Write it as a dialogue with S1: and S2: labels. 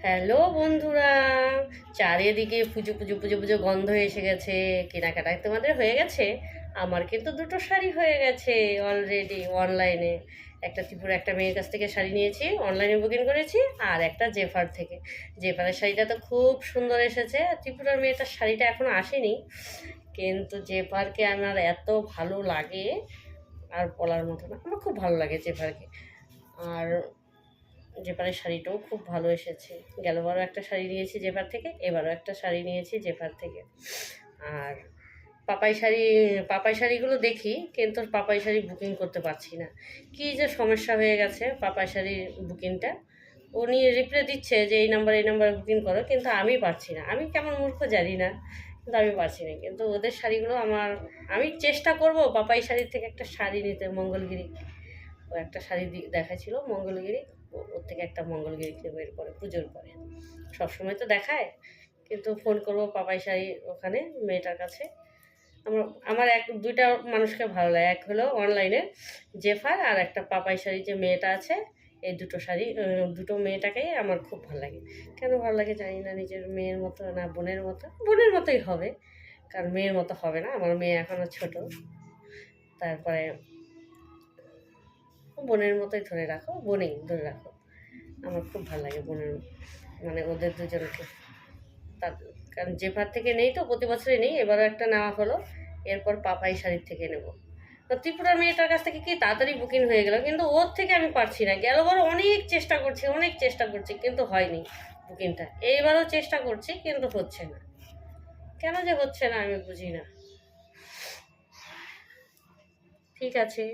S1: Hello বন্ধুরা, চারিদিকে পুজো পুজো পুজো পুজো গন্ধ এসে গেছে। কেনাকাটা তোমাদের হয়ে গেছে? আমার কিন্তু দুটো শাড়ি হয়ে গেছে অলরেডি অনলাইনে। একটা ত্রিপুরা একটা মেয়ের কাছ থেকে শাড়ি নিয়েছি, অনলাইনে বুকিং করেছি, আর একটা জেফার থেকে। জেফারের শাড়িটা তো খুব সুন্দর এসেছে, আর ত্রিপুরার মেয়েটার শাড়িটা এখনও আসেনি, কিন্তু জেফারকে আমার এত ভালো লাগে আর বলার মতো না। আমার খুব ভালো লাগে জেফারকে। আর জেপারের শাড়িটাও খুব ভালো এসেছে। গেলবারও একটা শাড়ি নিয়েছি জেপার থেকে, এবারও একটা শাড়ি নিয়েছি জেপার থেকে। আর পাপাই শাড়িগুলো দেখি, কিন্তু পাপাই শাড়ি বুকিং করতে পারছি না। কী যে সমস্যা হয়ে গেছে পাপাই শাড়ির বুকিংটা। উনি রিপ্লাই দিচ্ছে যে এই নাম্বারে বুকিং করো, কিন্তু আমি পারছি না। আমি কেমন মূর্খ জানি না, কিন্তু আমি পারছি না। কিন্তু ওদের শাড়িগুলো আমি চেষ্টা করব পাপাই শাড়ির থেকে একটা শাড়ি নিতে, মঙ্গলগিরি। ও একটা শাড়ি দেখাচ্ছিল মঙ্গলগিরি, ওর থেকে একটা মঙ্গলগিরি নেবো এরপরে পুজোর পরে। সবসময় তো দেখায়, কিন্তু ফোন করবো পাপাই শাড়ি ওখানে মেয়েটার কাছে। আমার আমার দুইটা মানুষকে ভালো লাগে, এক হলো অনলাইনে জেফার, আর একটা পাপাই শাড়ি যে মেয়েটা আছে। এই দুটো শাড়ি, দুটো মেয়েটাকেই আমার খুব ভালো লাগে। কেন ভালো লাগে জানি না, নিজের মেয়ের মতো না বোনের মতো। বোনের মতোই হবে, কারণ মেয়ের মতো হবে না, আমার মেয়ে এখনও ছোট। তারপরে বোনের মতোই ধরে রাখো, বোনেই ধরে রাখো। আমার খুব ভালো লাগে বোনের, মানে ওদের দুজনকে। তার কারণ জেফার থেকে নেই তো, প্রতি বছরই নেই, এবারও একটা নেওয়া হলো। এরপর পাপাই শাড়ির থেকে নেব। তো ত্রিপুরার মেয়েটার কাছ থেকে কি তাড়াতাড়ি বুকিং হয়ে গেল, কিন্তু ওর থেকে আমি পারছি না। গেলবারও অনেক চেষ্টা করছি, কিন্তু হয়নি বুকিংটা। এইবারও চেষ্টা করছি, কিন্তু হচ্ছে না। কেন যে হচ্ছে না আমি বুঝি না। ঠিক আছে।